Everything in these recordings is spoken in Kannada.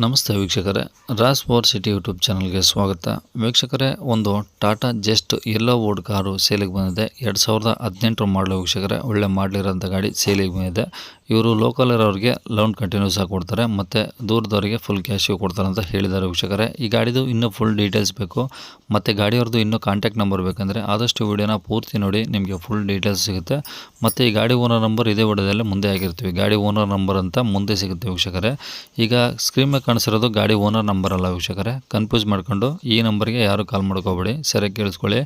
ನಮಸ್ತೆ ವೀಕ್ಷಕರೇ, ರಾಸ್ ಪವರ್ ಸಿಟಿ ಯೂಟ್ಯೂಬ್ ಚಾನಲ್ಗೆ ಸ್ವಾಗತ. ವೀಕ್ಷಕರೇ, ಒಂದು Tata Zest yellow wood car ಸೇಲಿಗೆ ಬಂದಿದೆ. 2018 ಮಾಡಲು ವೀಕ್ಷಕರೇ, ಒಳ್ಳೆ ಮಾಡಲಿರೋಂಥ ಗಾಡಿ ಸೇಲಿಗೆ ಬಂದಿದೆ. ಇವರು ಲೋಕಲ್ ಇರೋರಿಗೆ ಲೋನ್ ಕಂಟಿನ್ಯೂಸ್ ಆಗಿ ಕೊಡ್ತಾರೆ, ಮತ್ತು ದೂರದವರಿಗೆ ಫುಲ್ ಕ್ಯಾಶ್ ಕೊಡ್ತಾರೆ ಅಂತ ಹೇಳಿದ್ದಾರೆ ವೀಕ್ಷಕರೇ. ಈ ಗಾಡಿದು ಇನ್ನೂ ಫುಲ್ ಡೀಟೇಲ್ಸ್ ಬೇಕು, ಮತ್ತು ಗಾಡಿಯವ್ರದ್ದು ಇನ್ನೂ ಕಾಂಟ್ಯಾಕ್ಟ್ ನಂಬರ್ ಬೇಕಂದರೆ ಆದಷ್ಟು ವಿಡಿಯೋನ ಪೂರ್ತಿ ನೋಡಿ, ನಿಮಗೆ ಫುಲ್ ಡೀಟೇಲ್ಸ್ ಸಿಗುತ್ತೆ. ಮತ್ತು ಈ ಗಾಡಿ ಓನರ್ ನಂಬರ್ ಇದೇ ವಿಡಿಯೋದಲ್ಲಿ ಮುಂದೆ ಆಗಿರ್ತೀವಿ. ಗಾಡಿ ಓನರ್ ನಂಬರ್ ಅಂತ ಮುಂದೆ ಸಿಗುತ್ತೆ ವೀಕ್ಷಕರೇ. ಈಗ ಸ್ಕ್ರೀನ್ ಮೇಲೆ ಕಾಣಿಸಿರೋದು ಗಾಡಿ ಓನರ್ ನಂಬರ್ ಅಲ್ಲ ವೀಕ್ಷಕರೇ, ಕನ್ಫ್ಯೂಸ್ ಮಾಡ್ಕೊಂಡು ಈ ನಂಬರ್ಗೆ ಯಾರು ಕಾಲ್ ಮಾಡ್ಕೋಬೇಡಿ, ಸರಿಯಾಗಿ ಕೇಳಿಸ್ಕೊಳ್ಳಿ.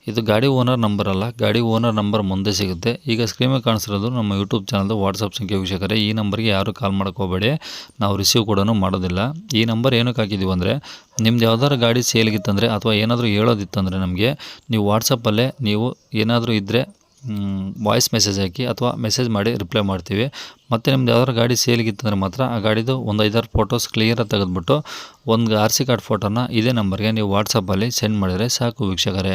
ಇದು ಗಾಡಿ ಓನರ್ ನಂಬರ್ ಅಲ್ಲ, ಗಾಡಿ ಓನರ್ ನಂಬರ್ ಮುಂದೆ ಸಿಗುತ್ತೆ. ಈಗ ಸ್ಕ್ರೀನ್ ಮೇಲೆ ಕಾಣಿಸಿರೋದು ನಮ್ಮ ಯೂಟ್ಯೂಬ್ ಚಾನಲ್ದು ವಾಟ್ಸಪ್ ಸಂಖ್ಯೆ ವೀಕ್ಷಕರೇ. ಈ ನಂಬರ್ಗೆ ಯಾರು ಕಾಲ್ ಮಾಡ್ಕೋಬೇಡಿ, ನಾವು ರಿಸೀವ್ ಕೂಡ ಮಾಡೋದಿಲ್ಲ. ಈ ನಂಬರ್ ಏನಕ್ಕೆ ಹಾಕಿದ್ದೀವಿ ಅಂದರೆ, ನಿಮ್ದು ಯಾವ್ದಾದ್ರು ಗಾಡಿ ಸೇಲ್ಗಿತ್ತಂದರೆ ಅಥವಾ ಏನಾದರೂ ಹೇಳೋದಿತ್ತಂದರೆ ನಮಗೆ ನೀವು ವಾಟ್ಸಪ್ಪಲ್ಲೇ ನೀವು ಏನಾದರೂ ಇದ್ದರೆ ವಾಯ್ಸ್ ಮೆಸೇಜ್ ಹಾಕಿ ಅಥವಾ ಮೆಸೇಜ್ ಮಾಡಿ ರಿಪ್ಲೈ ಮಾಡ್ತೀವಿ. ಮತ್ತು ನಿಮ್ದು ಯಾವ್ದಾದ್ರು ಗಾಡಿ ಸೇಲ್ಗಿತ್ತಂದರೆ ಮಾತ್ರ ಆ ಗಾಡಿದು ಒಂದು 5-6 ಫೋಟೋಸ್ ಕ್ಲಿಯರಾಗಿ ತೆಗೆದುಬಿಟ್ಟು ಒಂದು RC ಕಾರ್ಡ್ ಫೋಟೋನ ಇದೇ ನಂಬರ್ಗೆ ನೀವು ವಾಟ್ಸಪ್ಪಲ್ಲಿ ಸೆಂಡ್ ಮಾಡಿದರೆ ಸಾಕು ವೀಕ್ಷಕರೇ.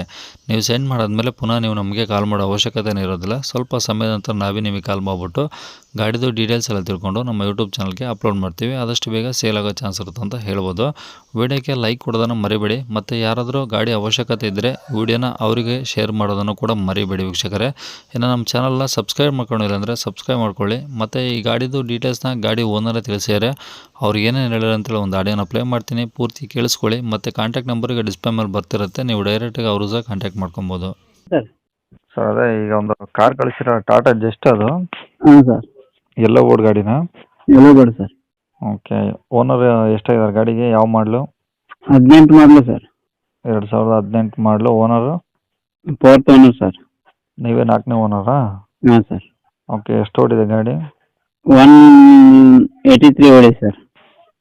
ನೀವು ಸೆಂಡ್ ಮಾಡಾದ್ಮೇಲೆ ಪುನಃ ನೀವು ನಮಗೆ ಕಾಲ್ ಮಾಡೋ ಅವಶ್ಯಕತೆನೇ ಇರೋದಿಲ್ಲ. ಸ್ವಲ್ಪ ಸಮಯದ ನಂತರ ನಾವೇ ನಿಮಗೆ ಕಾಲ್ ಮಾಡಿಬಿಟ್ಟು ಗಾಡಿದು ಡೀಟೇಲ್ಸ್ ಎಲ್ಲ ತಿಳ್ಕೊಂಡು ನಮ್ಮ ಯೂಟ್ಯೂಬ್ ಚಾನಲ್ಗೆ ಅಪ್ಲೋಡ್ ಮಾಡ್ತೀವಿ. ಆದಷ್ಟು ಬೇಗ ಸೇಲ್ ಆಗೋ ಚಾನ್ಸ್ ಇರುತ್ತೆ ಅಂತ ಹೇಳ್ಬೋದು. ವಿಡಿಯೋಕ್ಕೆ ಲೈಕ್ ಕೊಡೋದನ್ನು ಮರಿಬೇಡಿ, ಮತ್ತು ಯಾರಾದರೂ ಗಾಡಿ ಅವಶ್ಯಕತೆ ಇದ್ದರೆ ವಿಡಿಯೋನ ಅವರಿಗೆ ಶೇರ್ ಮಾಡೋದನ್ನು ಕೂಡ ಮರಿಬೇಡಿ ವೀಕ್ಷಕರೇ. ಇನ್ನು ನಮ್ಮ ಚಾನಲ್ನ ಸಬ್ಸ್ಕ್ರೈಬ್ ಮಾಡ್ಕೊಂಡಿಲ್ಲ ಅಂದರೆ ಸಬ್ಸ್ಕ್ರೈಬ್ ಮಾಡ್ಕೊಳ್ಳಿ. ಮತ್ತು ಈ ಗಾಡಿದು ಡೀಟೇಲ್ಸ್ನ ಗಾಡಿ ಓನರೇ ತಿಳಿಸಿದ್ದಾರೆ. ಅವ್ರು ಏನೇನು ಹೇಳಿದ್ರು ಅಂತೇಳಿ ಒಂದು ಆಡಿಯೋನ ಪ್ಲೇ ಮಾಡ್ತೀನಿ, ಪೂರ್ತಿ ಕೇಳಿಸ್ಕೊಳ್ಳಿ. ಮತ್ತು ಕಾಂಟ್ಯಾಕ್ಟ್ ನಂಬರಿಗೆ ಡಿಸ್ಪ್ಲೇ ಮೇಲೆ ಬರ್ತಿರುತ್ತೆ, ನೀವು ಡೈರೆಕ್ಟಾಗಿ ಅವರು ಸಹ ಕಾಂಟ್ಯಾಕ್ಟ್ ಮಾಡ್ಕೊಬೋದು. ಸರ್ ಅದೇ ಈಗ ಒಂದು ಕಾರ್ ಕಳಿಸಿರೋ ಟಾಟಾ ಜಸ್ಟ್ ಅದು ಹಾಂ ಸರ್, ಎಲ್ಲೋ ಬೋರ್ಡ್ ಗಾಡಿನ. ಎಲ್ಲೋ ಬೇಡ ಸರ್. ಓಕೆ, ಓನರ್ ಎಷ್ಟಾಗಿದ್ದಾರೆ ಗಾಡಿಗೆ? ಯಾವ ಮಾಡಲು? 18 ಮಾಡಲು ಸರ್. 2018 ಮಾಡಲು. ಓನರು? 4th owner sir. ನೀವೇ 4ನೇ ಓನರಾ? ಹಾಂ ಸರ್. ಓಕೆ, ಎಷ್ಟು ಓಡಿದೆ ಗಾಡಿ? 183 ಓಡಿ ಸರ್.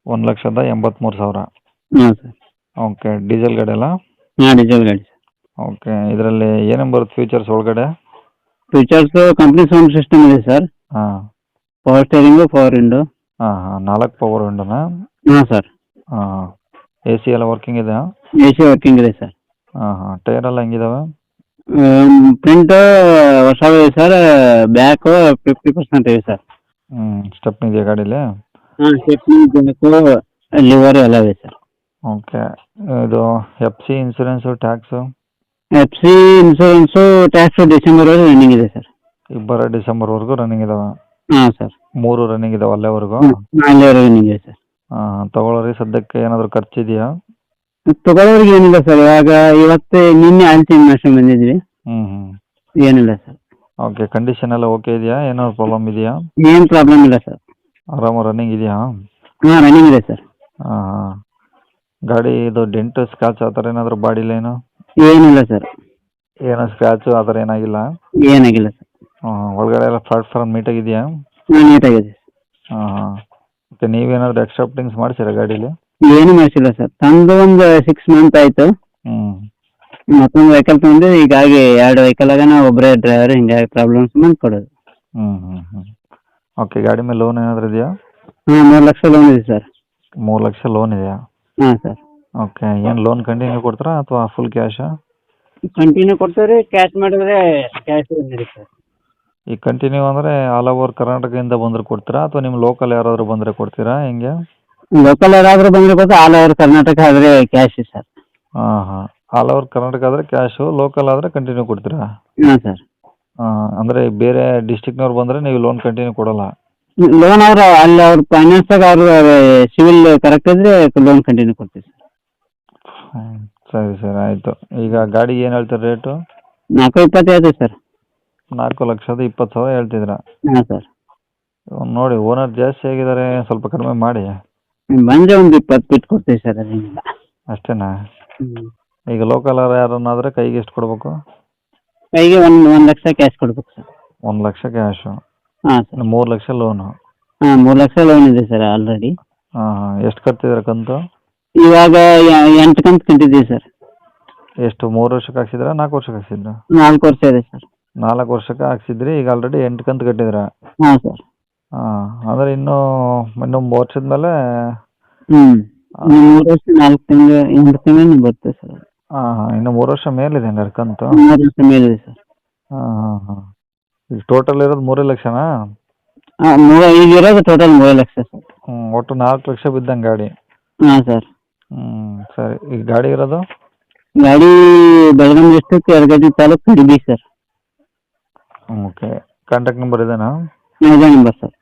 1,83,000. ಹಾಂ ಸರ್. ಓಕೆ, ಡೀಸೆಲ್ ಗಾಡಿ ಅಲ್ಲ? ಹಾಂ, ಡೀಸೆಲ್ ಗಾಡಿ ಸರ್. ಓಕೆ, ಇದರಲ್ಲಿ ಏನೇನು ಬರುತ್ತೆ ಫೀಚರ್ಸ್ ಒಳಗಡೆ? ಫೀಚರ್ಸು ಕಂಪ್ನಿ ಸೌಂಡ್ ಸಿಸ್ಟಮ್ ಇದೆ ಸರ್. ಹಾಂ ಪವರ್ ಸ್ಟೇರಿಂಗು, ಪವರ್ ವಿಂಡೋ. ಹಾಂ ಹಾಂ 4 ಪವರ್ ವಿಂಡೋನಾ? ಹಾಂ ಸರ್. ಹಾಂ, AC ಎಲ್ಲ ವರ್ಕಿಂಗ್ ಇದೆಯಾ? AC ವರ್ಕಿಂಗ್ ಇದೆ ಸರ್. ಹಾಂ ಹಾಂ, ಟೈರ್ ಎಲ್ಲ ಹೆಂಗಿದಾವೆ? ಫ್ರಂಟ್ ಹೊಸದಿದೆ ಸರ್, ಬ್ಯಾಕು 50% ಇದೆ ಸರ್. ಸ್ಟೆಪ್ನಿ ಇದೆಯಾ ಗಾಡೀಲಿ? ಹಾಂ, ಸ್ಟೆಪ್ನಿ, ಬ್ಯಾಕು, ಲಿವರ್ ಎಲ್ಲ ಇದೆ ಸರ್. ಓಕೆ, ಇದು FC insurance, tax? FC insurance, tax ಡಿಸೆಂಬರ್ವರೆಗೆ ರನ್ನಿಂಗ್ ಇದೆ ಸರ್. ಇಬ್ಬರ ಡಿಸೆಂಬರ್ವರೆಗೂ ರನ್ನಿಂಗ್ ಇದಾವೆ? ಹಾಂ ಸರ್. 3 ರನ್ನಿಂಗ್ ಇದಾವೆ ಅಲ್ಲೇವರೆಗೂ? ಅಲ್ಲಿವರೆಗೆ ರನ್ನಿಂಗ್ ಇದೆ ಸರ್. ಹಾಂ, ತಗೊಳ್ಳೋರಿಗೆ ಸದ್ಯಕ್ಕೆ ಏನಾದರೂ ಖರ್ಚಿದೆಯಾ? ತಗೊಳ್ಳೋರಿಗೆ ಏನಿಲ್ಲ ಸರ್, ಇವಾಗ ಇವತ್ತು ನಿನ್ನೆ ಆಯಿಲ್ ಚೇಂಜ್ ಮಾಡ್ಸ್ಕೊಂಡು ಬಂದಿದ್ವಿ. ಏನಿಲ್ಲ ಸರ್. ಓಕೆ, ಕಂಡೀಷನ್ ಎಲ್ಲ ಓಕೆ ಇದೆಯಾ? ಏನಾದ್ರು ಪ್ರಾಬ್ಲಮ್ ಇದೆಯಾ? ಏನು ಪ್ರಾಬ್ಲಮ್ ಇಲ್ಲ ಸರ್. ಆರಾಮ ರನ್ನಿಂಗ್ ಇದೆಯಾ? ಹಾಂ, ರನ್ನಿಂಗ್ ಇದೆ ಸರ್. ಹಾಂ ಹಾಂ, ಗಾಡಿ ಇದು ಡೆಂಟು ಸ್ಕ್ರಾಚ್ ಆ ಥರ ಏನಾದರೂ ಬಾಡಿ ಲೈನು? ಏನಿಲ್ಲ ಸರ್. ಏನೋ ಸ್ಕ್ರಾಚು ಆ ಥರ ಏನಾಗಿಲ್ಲ? ಏನಾಗಿಲ್ಲ ಸರ್. ಹಾಂ, ಒಳಗಡೆ ಎಲ್ಲ ಪ್ಲಾಟ್ಫಾರ್ಮ್ ನೀಟಾಗಿದೆಯಾ? ಹಾಂ, ನೀಟಾಗಿದೆ. ಹಾಂ ಹಾಂ, ಓಕೆ, ನೀವೇನಾದರೂ ಎಕ್ಸ್ಟ್ರಾ ಫಿಟ್ಟಿಂಗ್ಸ್ ಮಾಡಿಸಿರಾ ಗಾಡೀಲಿ? ಏನು ಮಾಡಿಸಿಲ್ಲ ಸರ್. ತಂದು ಒಂದು 6 ಮಂತ್ ಆಯಿತು. ಮತ್ತೊಂದು ವೆಹಿಕಲ್ ತೊಗೊಂಡು ಹೀಗಾಗಿ 2 ವೆಹಿಕಲ್ ಆಗ ನಾವು ಒಬ್ಬರೇ ಡ್ರೈವರ್, ಹಿಂಗಾಗಿ ಪ್ರಾಬ್ಲಮ್ಸ್ ಬಂದು ಕೊಡೋದು. ಓಕೆ, ಗಾಡಿ ಮೇಲೆ ಲೋನ್ ಏನಾದರೂ ಇದೆಯಾ? ಹಾಂ, 3 ಲಕ್ಷ ಲೋನ್ ಇದೆ ಸರ್. 3 ಲಕ್ಷ ಲೋನ್ ಇದೆಯಾ? ಹಾಂ ಸರ್. ಓಕೆ, ಏನು ಲೋನ್ ಕಂಟಿನ್ಯೂ ಕೊಡ್ತೀರಾ ಅಥವಾ ಫುಲ್ ಕ್ಯಾಶಾ? ಕಂಟಿನ್ಯೂ ಕೊಡ್ತೀವಿ, ಕ್ಯಾಶ್ ಮಾಡಿದ್ರೆ ಕ್ಯಾಶ್ ನಡೀತದೆ ಸರ್. ಈಗ ಕಂಟಿನ್ಯೂ ಅಂದರೆ ಆಲ್ ಓವರ್ ಕರ್ನಾಟಕದಿಂದ ಬಂದರೆ ಕೊಡ್ತೀರಾ ಅಥವಾ ನಿಮ್ಮ ಲೋಕಲ್ ಯಾರಾದರೂ ಬಂದರೆ ಕೊಡ್ತೀರಾ, ಹೆಂಗೆ? ಲೋಕಲ್ ಯಾರಾದರೂ ಬಂದರೆ ಕೊಡ್ತಾರೆ, ಆಲ್ ಓವರ್ ಕರ್ನಾಟಕ ಆದರೆ ಕ್ಯಾಶ್ ಸರ್. ಹಾಂ ಹಾಂ, ಆಲ್ ಓವರ್ ಕರ್ನಾಟಕ ಆದರೆ ಕ್ಯಾಶು, ಲೋಕಲ್ ಆದರೆ ಕಂಟಿನ್ಯೂ ಕೊಡ್ತೀರಾ? ಹಾಂ ಸರ್. ಹಾಂ, ಅಂದರೆ ಬೇರೆ ಡಿಸ್ಟಿಕ್ನವ್ರು ಬಂದರೆ ನೀವು ಲೋನ್ ಕಂಟಿನ್ಯೂ ಕೊಡೋಲ್ಲ? ಲೋನ್ ಅವರು ಅಲ್ಲಿ ಅವ್ರ ಫೈನಾನ್ಸಾಗ ಅವ್ರ ಸಿವಿಲ್ ಕರೆಕ್ಟ್ ಇದ್ರೆ ಲೋನ್ ಕಂಟಿನ್ಯೂ ಕೊಡ್ತೀವಿ ಸರ್. ಸರಿ ಸರಿ, ಆಯಿತು. ಈಗ ಗಾಡಿಗೆ ಏನು ಹೇಳ್ತೀರಿ ರೇಟು? 4.20 ಹೇಳ್ತೀವಿ ಸರ್. 4,20,000 ಹೇಳ್ತಿದ್ದೀರಾ? ಹಾಂ ಸರ್. ನೋಡಿ, ಓನರ್ ಜಾಸ್ತಿ ಆಗಿದ್ದಾರೆ, ಸ್ವಲ್ಪ ಕಡಿಮೆ ಮಾಡಿ. ಬಂದರೆ ಒಂದು 20 ಬಿಟ್ಟು ಕೊಡ್ತೀವಿ ಸರ್, ಅದೇನಿಲ್ಲ. ಅಷ್ಟೇನಾ? ಈಗ ಲೋಕಲ್ ಯಾರನ್ನಾದರೆ ಕೈಗೆ ಎಷ್ಟು ಕೊಡಬೇಕು? ಕೈಗೆ 1 ಲಕ್ಷ ಕ್ಯಾಶ್ ಕೊಡ್ಬೇಕು ಸರ್. 1 ಲಕ್ಷ ಕ್ಯಾಶು? ಹಾಂ ಸರ್. 3 ಲಕ್ಷ ಲೋನು? ಹಾಂ, 3 ಲಕ್ಷ ಲೋನ್ ಇದೆ ಸರ್ ಆಲ್ರೆಡಿ. ಹಾಂ ಹಾಂ, ಎಷ್ಟು ಕಟ್ತಿದ್ದೀರಾ ಕಂತು? ಇವಾಗ 8 ಕಂತು ಕಟ್ಟಿದ್ದೀವಿ ಸರ್. ಎಷ್ಟು, 3 ವರ್ಷಕ್ಕೆ ಹಾಕ್ಸಿದ್ರಾ 4 ವರ್ಷಕ್ಕೆ ಹಾಕ್ಸಿದ್ರಾ? 4 ವರ್ಷ ಇದೆ ಸರ್. 4 ವರ್ಷಕ್ಕೆ ಹಾಕ್ಸಿದ್ರಿ, ಈಗ ಆಲ್ರೆಡಿ 8 ಕಂತು ಕಟ್ಟಿದ್ದೀರಾ? ಹಾಂ ಸರ್. ಹಾಂ, ಅಂದರೆ ಇನ್ನೂ 3 ವರ್ಷದ ಮೇಲೆ? 3 ವರ್ಷ 4 ತಿಂಗಳು 8 ತಿಂಗಳು ಬರುತ್ತೆ ಸರ್. ಹಾಂ ಹಾಂ, ಇನ್ನು 3 ವರ್ಷ ಮೇಲಿದೆ ಹಂಗಾರೆ ಕಂತು? 3 ವರ್ಷ ಮೇಲಿದೆ ಸರ್. ಹಾಂ ಹಾಂ ಹಾಂ, ಈಗ ಟೋಟಲ್ ಇರೋದು 3 ಲಕ್ಷನಾ? ಹಾಂ, ಈಗ ಇರೋದು ಟೋಟಲ್ 3 ಲಕ್ಷ ಸರ್. ಒಟ್ಟು 4 ಲಕ್ಷ ಬಿದ್ದಂಗೆ ಗಾಡಿ? ಹಾಂ ಸರ್. ಸರಿ. ಈ ಗಾಡಿ ಇರೋದು ಗಾಡಿ Belgaum district Yaragatti taluk Kadabi sir. Okay. Contact number ಇದೇನಾ? ಇದೇ ನಂಬರ್ ಸರ್.